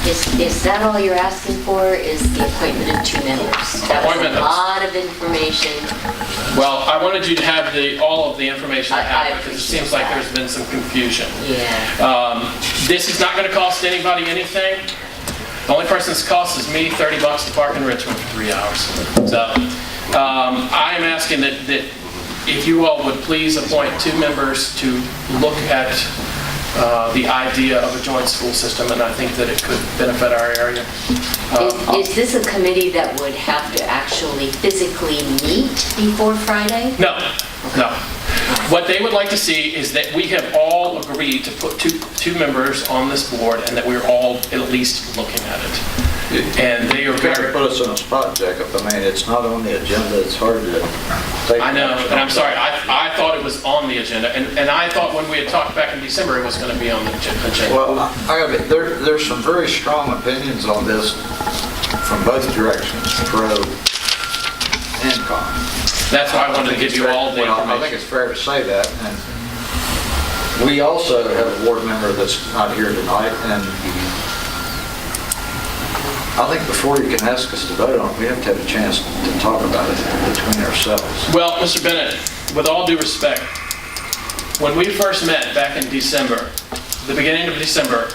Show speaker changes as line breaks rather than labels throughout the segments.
Is that all you're asking for, is the appointment of 2 members? That was a lot of information.
Well, I wanted you to have all of the information I have, because it seems like there's been some confusion.
Yeah.
This is not going to cost anybody anything. The only person this costs is me, $30 to park in Richmond for 3 hours. So I am asking that if you all would please appoint 2 members to look at the idea of a joint school system, and I think that it could benefit our area.
Is this a committee that would have to actually physically meet before Friday?
No, no. What they would like to see is that we have all agreed to put two members on this board, and that we're all at least looking at it. And they are very...
Put us on a spot, Jacob. I mean, it's not on the agenda. It's hard to take...
I know, and I'm sorry. I thought it was on the agenda, and I thought when we had talked back in December it was going to be on the agenda.
Well, there's some very strong opinions on this from both directions, pro and con.
That's why I wanted to give you all the information.
I think it's fair to say that. And we also have a board member that's not here tonight, and I think before you can ask us to vote on it, we have to have a chance to talk about it between ourselves.
Well, Mr. Bennett, with all due respect, when we first met back in December, the beginning of December,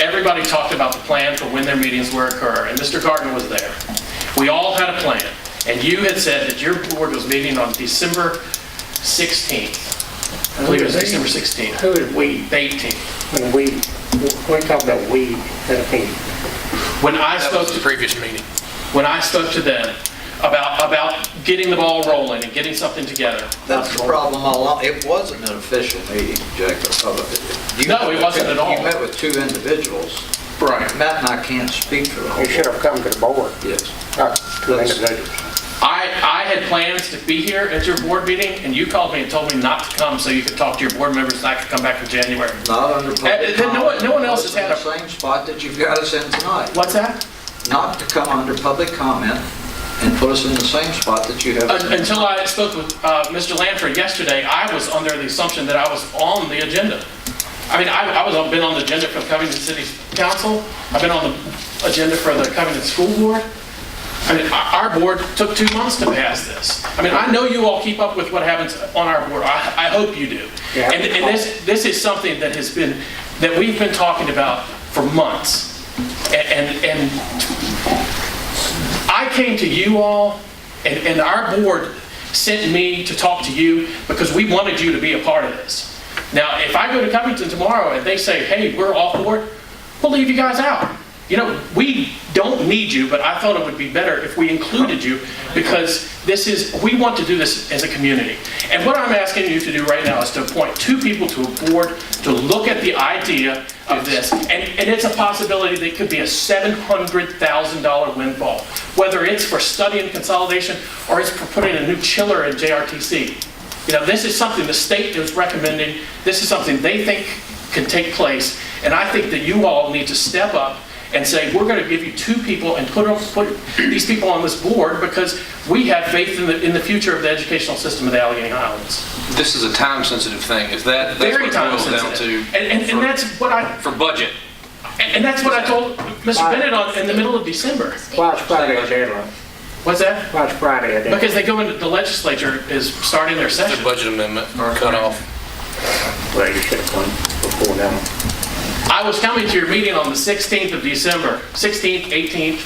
everybody talked about the plan for when their meetings were occur, and Mr. Gardner was there. We all had a plan, and you had said that your board was meeting on December 16th. I believe it was December 16th.
Who is we?
The 18th.
When we talk about we, that means...
When I spoke to
the previous meeting,
when I spoke to them about getting the ball rolling and getting something together.
That's the problem all along. It wasn't an official meeting, Jacob.
No, it wasn't at all.
You met with 2 individuals.
Right.
Matt and I can't speak for the whole
You should have come to the board.
Yes.
Not 2 individuals.
I had plans to be here at your board meeting, and you called me and told me not to come so you could talk to your board members and I could come back in January.
Not under public comment.
No one else has had
the same spot that you've got us in tonight.
What's that?
Not to come under public comment and put us in the same spot that you have.
Until I spoke with Mr. Lanford yesterday, I was under the assumption that I was on the agenda. I mean, I've been on the agenda for the Covington City Council. I've been on the agenda for the Covington School Board. I mean, our board took 2 months to pass this. I mean, I know you all keep up with what happens on our board. I hope you do.
Yeah.
And this is something that we've been talking about for months. And I came to you all, and our board sent me to talk to you because we wanted you to be a part of this. Now, if I go to Covington tomorrow and they say, hey, we're all for it, we'll leave you guys out. You know, we don't need you, but I thought it would be better if we included you, because we want to do this as a community. And what I'm asking you to do right now is to appoint 2 people to a board to look at the idea of this. And it's a possibility that it could be a $700,000 windfall, whether it's for studying consolidation or it's for putting a new chiller in JRTC. You know, this is something the state is recommending. This is something they think can take place. And I think that you all need to step up and say, we're going to give you 2 people and put these people on this board because we have faith in the future of the educational system of the Alleghany Highlands.
this is a time-sensitive thing. Is that's
Very
what it boils down
time-sensitive.
to?
And that's what I...
For budget.
And that's what I told Mr. Bennett in the middle of December.
Why's Friday a deadline?
What's that?
Why's Friday a deadline?
Because they go into, the legislature is starting their
Their
session.
budget amendment or cut off.
Well, you should have come before now.
I was coming to your meeting on the 16th of December, 16th, 18th,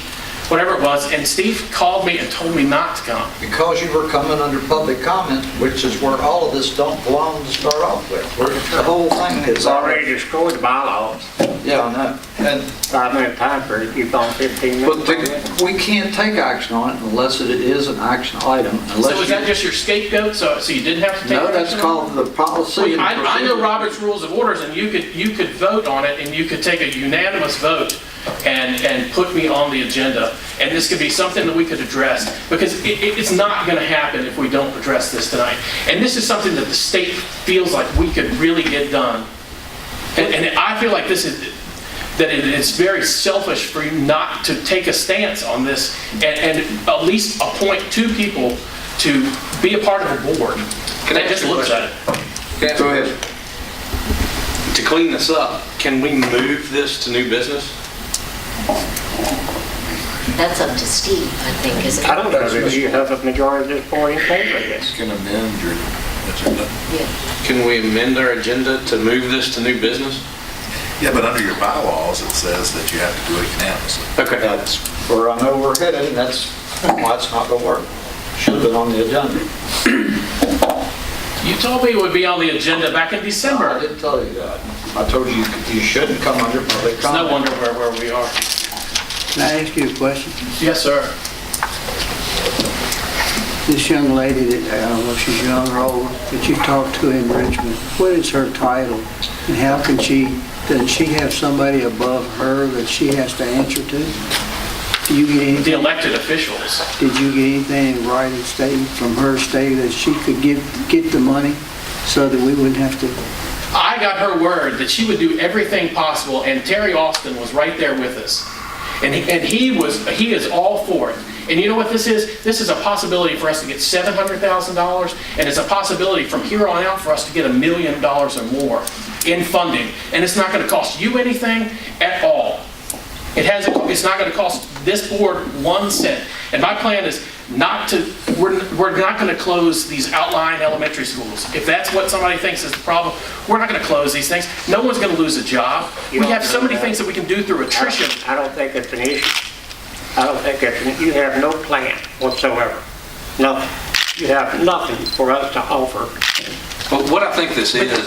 whatever it was, and Steve called me and told me not to come.
Because you were coming under public comment, which is where all of this don't belong to start off with. The whole thing is
It's already destroyed the bylaws.
Yeah, I know. And
5-minute time period, you've gone 15
but
minutes.
we can't take action on it unless it is an action item.
So is that just your scapegoat, so you didn't have to take
No,
action?
that's called the policy. and
I know
procedure.
Robert's Rules of Orders, and you could vote on it, and you could take a unanimous vote and put me on the agenda. And this could be something that we could address, because it's not going to happen if we don't address this tonight. And this is something that the state feels like we could really get done. And I feel like that it's very selfish for you not to take a stance on this and at least appoint 2 people to be a part of the board.
Can I
That just
ask you a
looks at
question?
it.
Go ahead.
To clean this up, can we move this to new business?
That's up to Steve, I think, isn't it?
I don't know if you have a majority of this board in favor of this.
Can amend your agenda.
Yeah.
Can we amend our agenda to move this to new business?
Yeah, but under your bylaws, it says that you have to do it unanimously.
Okay.
That's where I know we're headed, and that's why it's not gonna work. Should have been on the agenda.
You told me it would be on the agenda back in
I
December.
didn't tell you that. I told you you shouldn't come under public
It's no
comment.
wonder where we are.
Can I ask you a question?
Yes, sir.
This young lady that, I don't know if she's young or old, that you talked to in Richmond, what is her title? And how can does she have somebody above her that she has to answer to? Do you get
The
anything,
elected officials.
did you get anything in writing stating from her stating that she could get the money so that we wouldn't have to?
I got her word that she would do everything possible, and Terry Austin was right there with us. And he is all for it. And you know what this is? This is a possibility for us to get $700,000, and it's a possibility from here on out for us to get $1 million or more in funding. And it's not going to cost you anything at all. It's not going to cost this board 1 cent. And my plan is we're not going to close these outlying elementary schools. If that's what somebody thinks is the problem, we're not going to close these things. No one's going to lose a job. We have so many things that we can do through attrition.
I don't think it's an issue. I don't think you have no plan whatsoever. Nothing. You have nothing for us to offer.
But what I think this is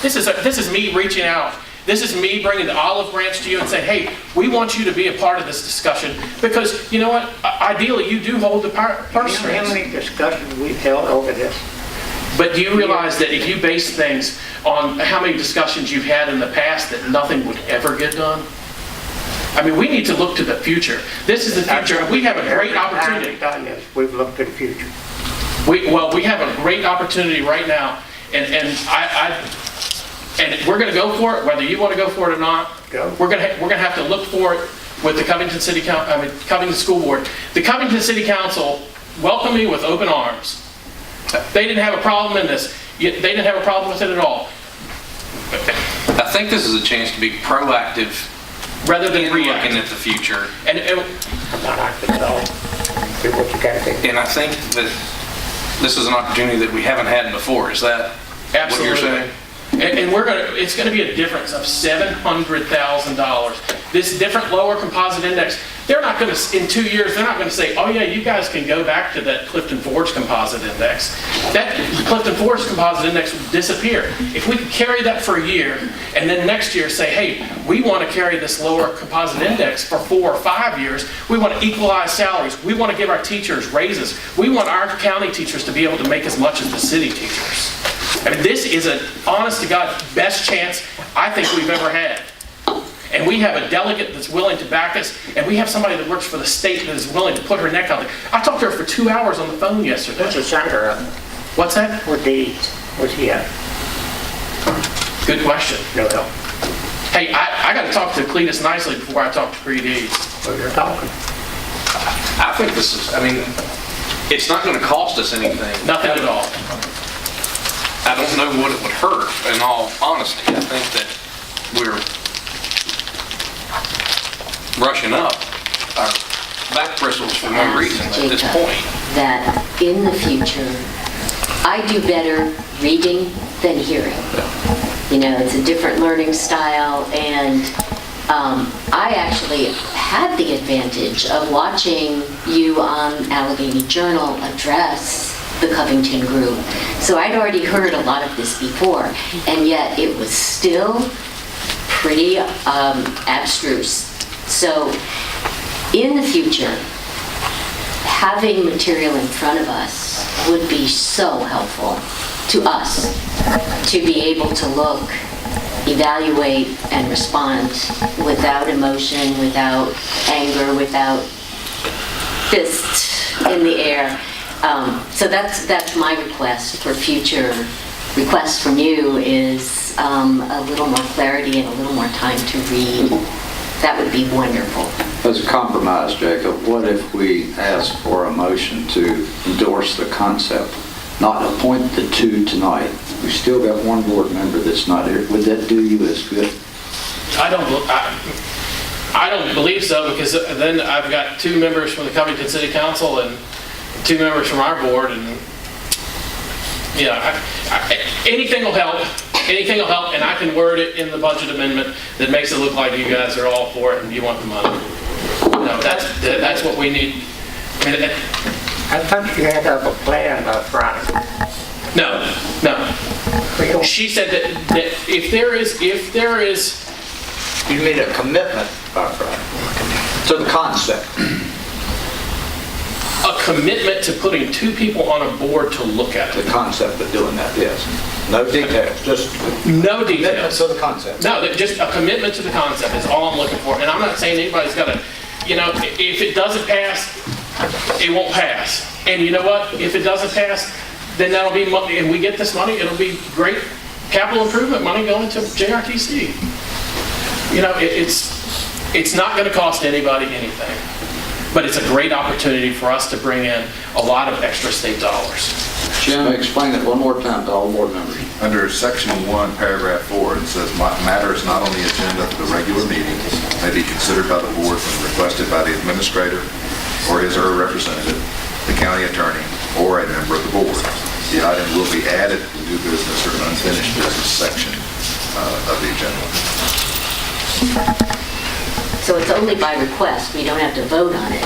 This is me reaching out. This is me bringing the olive branch to you and saying, hey, we want you to be a part of this discussion, because you know what? Ideally, you do hold the purse
You know how
strings.
many discussions we've held over this?
But do you realize that if you base things on how many discussions you've had in the past, that nothing would ever get done? I mean, we need to look to the future. This is the future, and we have a great opportunity.
Every time we've done this, we've looked to the future.
We have a great opportunity right now, and we're going to go for it, whether you want to go for it or not.
Go.
We're going to have to look for it with the Covington Covington School Board. The Covington City Council welcomed me with open arms. They didn't have a problem in this. They didn't have a problem with it at all,
I think this is a chance to be proactive
rather than
in looking
reacting.
at the future.
And
I'm not acting at all. Do what you gotta do.
And I think that this is an opportunity that we haven't had before. Is that what you're saying?
And it's going to be a difference of $700,000. This different lower composite index, they're not going to, in 2 years, they're not going to say, oh yeah, you guys can go back to that Clifton Forge composite index. That Clifton Forge composite index will disappear. If we could carry that for a year, and then next year say, hey, we want to carry this lower composite index for 4 or 5 years. We want to equalize salaries. We want to give our teachers raises. We want our county teachers to be able to make as much as the city teachers. I mean, this is an honest to God best chance I think we've ever had. And we have a delegate that's willing to back us, and we have somebody that works for the state that is willing to put her neck out there. I talked to her for 2 hours on the phone yesterday.
What's the senator of?
What's that?
What deeds? What's he at?
Good question.
No help.
Hey, I got to talk to Cletus nicely before I talk to Creed Eads.
Well, you're talking.
I think this is, it's not going to cost us anything.
Nothing at all.
I don't know what it would hurt, in all honesty. I think that we're brushing up our back bristles for no reason at this
Jacob,
point.
that in the future, I do better reading than hearing. You know, it's a different learning style, and I actually had the advantage of watching you on Alleghany Journal address the Covington group. So I'd already heard a lot of this before, and yet it was still pretty abstruse. So in the future, having material in front of us would be so helpful to us to be able to look, evaluate, and respond without emotion, without anger, without fists in the air. So that's my request for future requests from you, is a little more clarity and a little more time to read. That would be wonderful.
As a compromise, Jacob, what if we ask for a motion to endorse the concept, not appoint the 2 tonight? We still got 1 board member that's not here. Would that do you as good?
I I don't believe so, because then I've got 2 members from the Covington City Council and 2 members from our board, and, anything will help. Anything will help, and I can word it in the budget amendment that makes it look like you guys are all for it and you want the money. That's what we need.
I thought you had to have a plan by Friday.
No. She said that if there is,
You made a commitment, Friday, to the concept.
a commitment to putting 2 people on a board to look at
The
it.
concept of doing that, yes. No details, just
No
commitment
details.
to the concept.
No, just a commitment to the concept is all I'm looking for. And I'm not saying anybody's got to, if it doesn't pass, it won't pass. And you know what? If it doesn't pass, then that'll be money, and we get this money, it'll be great capital improvement money going to JRTC. It's not going to cost anybody anything, but it's a great opportunity for us to bring in a lot of extra state dollars.
Jim, explain it one more time to all board members.
Under section 1, paragraph 4, it says matters not on the agenda for the regular meeting may be considered by the board when requested by the administrator or his or her representative, the county attorney, or a member of the board. The item will be added to the new business or unfinished business section of the agenda.
So it's only by request, we don't have to vote on it.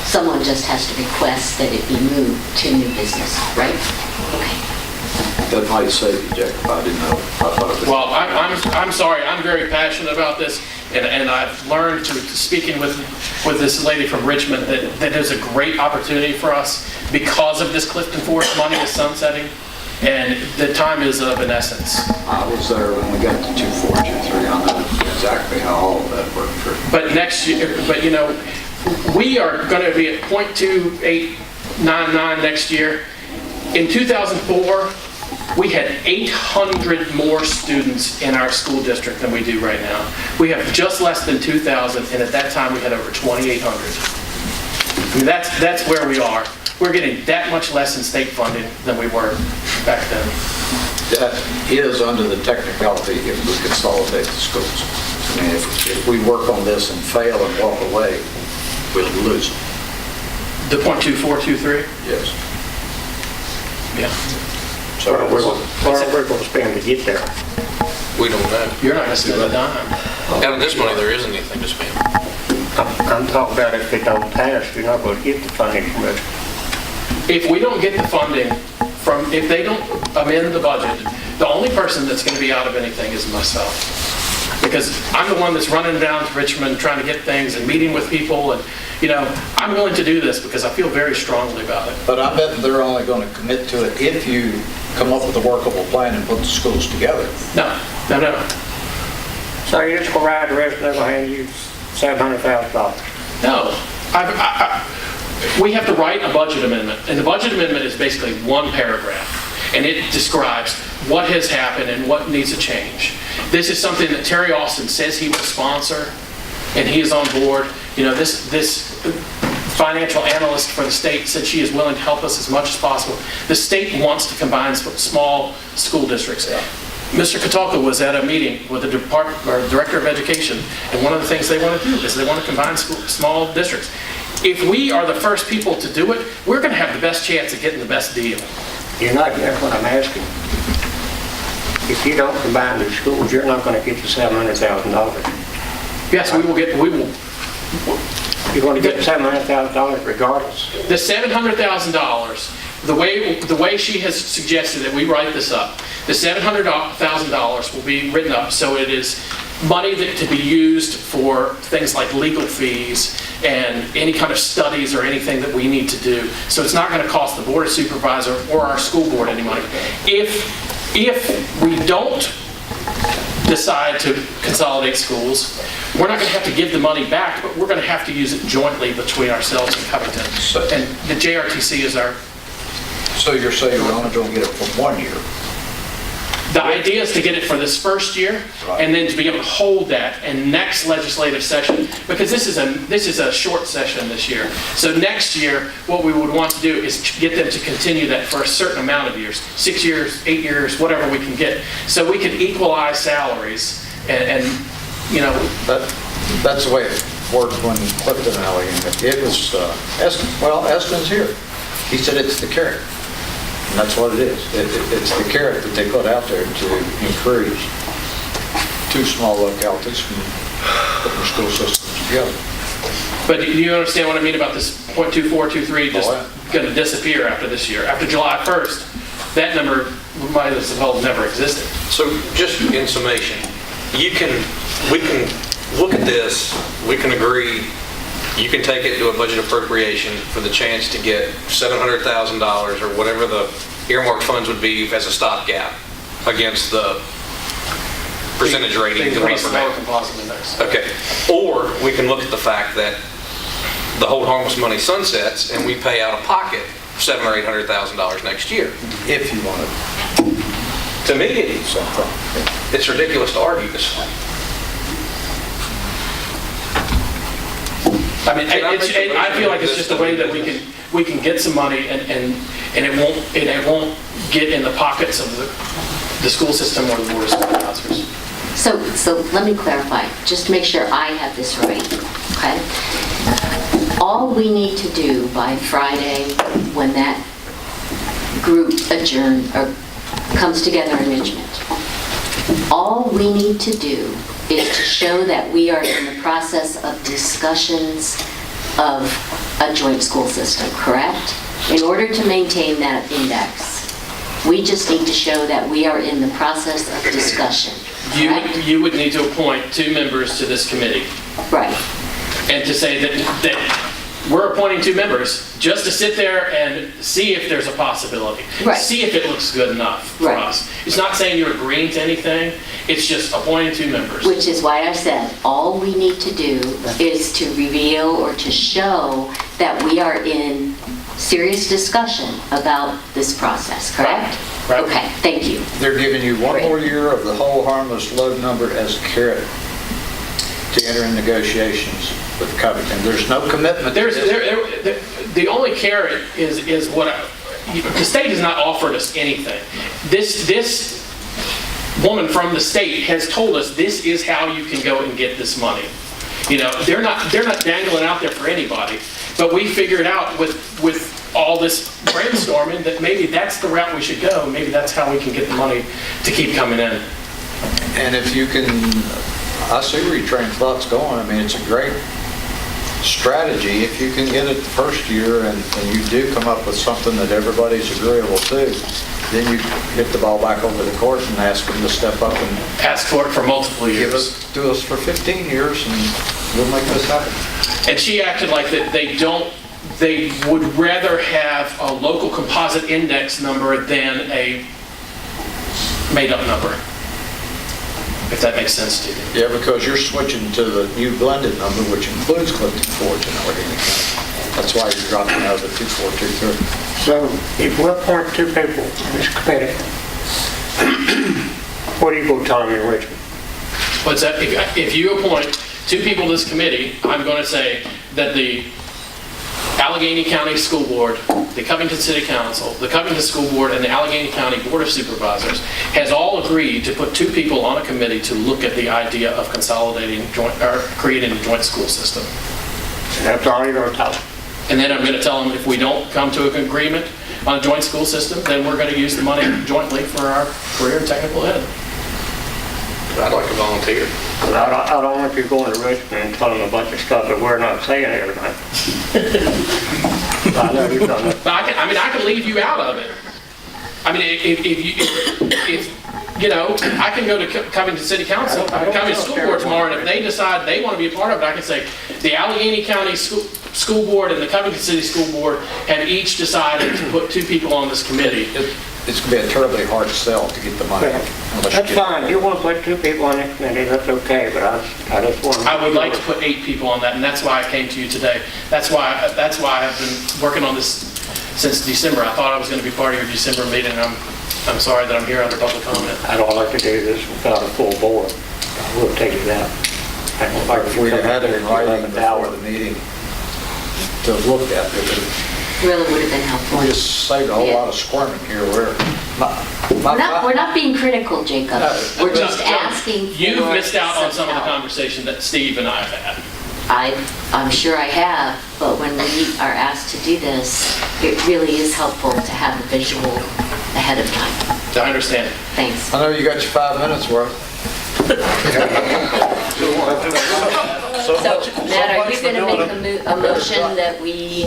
Someone just has to request that it be moved to new business, right? Okay.
That might save you, Jacob. I didn't know. I thought it was.
Well, I'm sorry, I'm very passionate about this, and I've learned to speaking with this lady from Richmond that there's a great opportunity for us because of this Clifton Forest money is sunsetting, and the time is of an essence.
I was there when we got to 242.3. I know exactly how all of that worked through.
But next year, we are going to be at 0.2899 next year. In 2004, we had 800 more students in our school district than we do right now. We have just less than 2,000, and at that time we had over 2,800. I mean, that's where we are. We're getting that much less in state funding than we were back then.
That is under the technicality if we consolidate the schools. I mean, if we work on this and fail and walk away, we'll lose them.
The 0.2423?
Yes.
Yeah.
So
What are we going to spend to get there?
We don't know.
You're not going to spend a dime.
Out of this money, there isn't anything to spend.
I'm talking about if it don't pass, you're not going to get the funding from it.
If we don't get the funding if they don't amend the budget, the only person that's going to be out of anything is myself. Because I'm the one that's running down to Richmond trying to get things and meeting with people, and I'm willing to do this because I feel very strongly about it.
But I bet they're only going to commit to it if you come up with a workable plan and put the schools together.
No.
So you're just going to write the rest and they're going to hand you $700,000.
No. We have to write a budget amendment, and the budget amendment is basically one paragraph, and it describes what has happened and what needs to change. This is something that Terry Austin says he will sponsor, and he is on board. This financial analyst for the state said she is willing to help us as much as possible. The state wants to combine small school districts. Mr. Katalka was at a meeting with the director of education, and one of the things they want to do is they want to combine small districts. If we are the first people to do it, we're going to have the best chance of getting the best deal.
You're not getting what I'm asking. If you don't combine the schools, you're not going to get the $700,000.
Yes, we will.
You're going to get $700,000 regardless.
The $700,000, the way she has suggested that we write this up, the $700,000 will be written up so it is money that to be used for things like legal fees and any kind of studies or anything that we need to do. So it's not going to cost the board of supervisor or our school board any money. If we don't decide to consolidate schools, we're not going to have to give the money back, but we're going to have to use it jointly between ourselves and Covington. And the JRTC is our...
So you're saying we're only going to get it for 1 year?
The idea is to get it for this first year,
Right.
and then to be able to hold that in next legislative session, because this is a short session this year. So next year, what we would want to do is get them to continue that for a certain amount of years, 6 years, 8 years, whatever we can get, so we can equalize salaries and
That's the way worked when Clifton and Alleghany. It was, Eston's here. He said it's the carrot. And that's what it is. It's the carrot that they put out there to encourage two small localities from putting their school systems together.
But do you understand what I mean about this .2423 just going to disappear after this year? After July 1st, that number might as well never existed.
So just in summation, we can look at this, we can agree, you can take it to a budget appropriation for the chance to get $700,000 or whatever the earmarked funds would be as a stopgap against the percentage rating.
The race lower composite index.
Okay, or we can look at the fact that the hold harmless money sunsets and we pay out of pocket $700,000 or $800,000 next year.
If you want it.
To me, it's ridiculous to argue this.
I mean, I feel like it's just a way that we can get some money and it won't get in the pockets of the school system or the board of supervisors.
So let me clarify, just to make sure I have this right, okay? All we need to do by Friday, when that group comes together in Richmond, all we need to do is to show that we are in the process of discussions of a joint school system, correct? In order to maintain that index, we just need to show that we are in the process of discussion, correct?
You would need to appoint 2 members to this committee.
Right.
And to say that we're appointing 2 members just to sit there and see if there's a possibility.
Right.
See if it looks good enough for
Right.
us. It's not saying you're agreeing to anything, it's just appointing 2 members.
Which is why I said, all we need to do is to reveal or to show that we are in serious discussion about this process, correct?
Right.
Okay, thank you.
They're giving you one more year of the whole harmless load number as a carrot to enter in negotiations with Covington. There's no commitment.
The only carrot is what the state has not offered us anything. This woman from the state has told us this is how you can go and get this money. You know, they're not dangling out there for anybody. But we figured out with all this brainstorming that maybe that's the route we should go. Maybe that's how we can get the money to keep coming in.
And if you can, I see where your train of thought's going. I mean, it's a great strategy. If you can get it the first year and you do come up with something that everybody's agreeable to, then you hit the ball back over the court and ask them to step up and
Ask for it for multiple years.
do us for 15 years and we'll make this happen.
And she acted like that they would rather have a local composite index number than a made-up number, if that makes sense to you.
Yeah, because you're switching to the new blended number, which includes Clifton Forge and Alleghany County. That's why you're dropping out of the 2423.
So if we appoint 2 people in this committee, what are you going to tell them in Richmond?
What's that? If you appoint 2 people to this committee, I'm going to say that the Alleghany County School Board, the Covington City Council, the Covington School Board, and the Alleghany County Board of Supervisors has all agreed to put 2 people on a committee to look at the idea of consolidating creating a joint school system.
And that's all you're going to tell them?
And then I'm going to tell them if we don't come to an agreement on a joint school system, then we're going to use the money jointly for our career and technical ed.
I'd like to volunteer.
I don't want you going to Richmond and telling them a bunch of stuff that we're not saying here tonight. I know you've done that.
But I can leave you out of it. I mean, if you know, I can go to Covington City Council, Covington School Board tomorrow, and if they decide they want to be a part of it, I can say, the Alleghany County School Board and the Covington City School Board have each decided to put 2 people on this committee.
It's going to be a terribly hard sell to get the money.
That's fine. You want to put 2 people on this committee, that's okay, but I just want to...
I would like to put 8 people on that, and that's why I came to you today. That's why I've been working on this since December. I thought I was going to be part of your December meeting, and I'm sorry that I'm here under public comment.
I don't like to do this without a full board. We'll take it out. I don't like
If we had it in writing before the meeting to look at,
Really would have been helpful.
we just saved a whole lot of squirming here. We're
We're not being critical, Jacob. We're just asking for...
You've missed out on
some
some of the
help.
conversation that Steve and I have had.
I'm sure I have, but when we are asked to do this, it really is helpful to have a visual ahead of time.
I understand.
Thanks.
I know you got your 5 minutes worth.
So, Matt, are you going to make a motion that we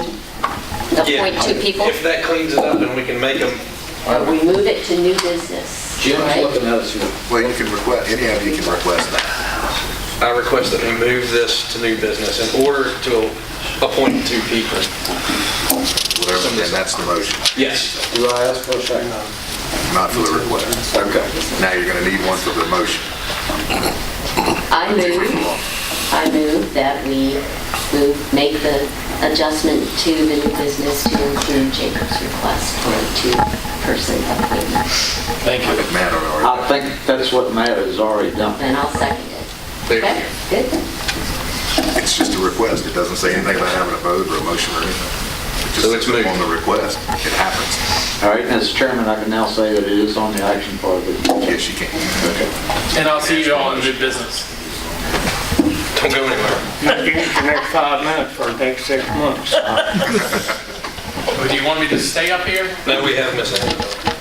appoint two people?
If that cleans it up and we can make them,
Or we move it to new business?
Jim's
right?
looking at us.
Well, you can request, any of you can request that.
I request that we move this to new business in order to appoint two people.
Whatever, and that's the motion,
Yes.
Do I ask for a second?
not for the request.
Okay.
Now you're going to need one for the motion.
I move that we make the adjustment to the new business to include Jacob's request for a two-person appointment.
Thank you.
Matt already.
I think that's what Matt has already done.
And I'll second it.
There you
Okay, good.
It's just a request. It doesn't say anything about having a vote or a motion or anything. It just
So it's
says
moved.
on the request. It happens.
All right, as chairman, I can now say that it is on the action part of it.
Yes, you can.
Okay.
And I'll see you all in new business.
Don't go anywhere.
You use the next 5 minutes for the next 6 months.
Do you want me to stay up here?
Now we have Miss Ann.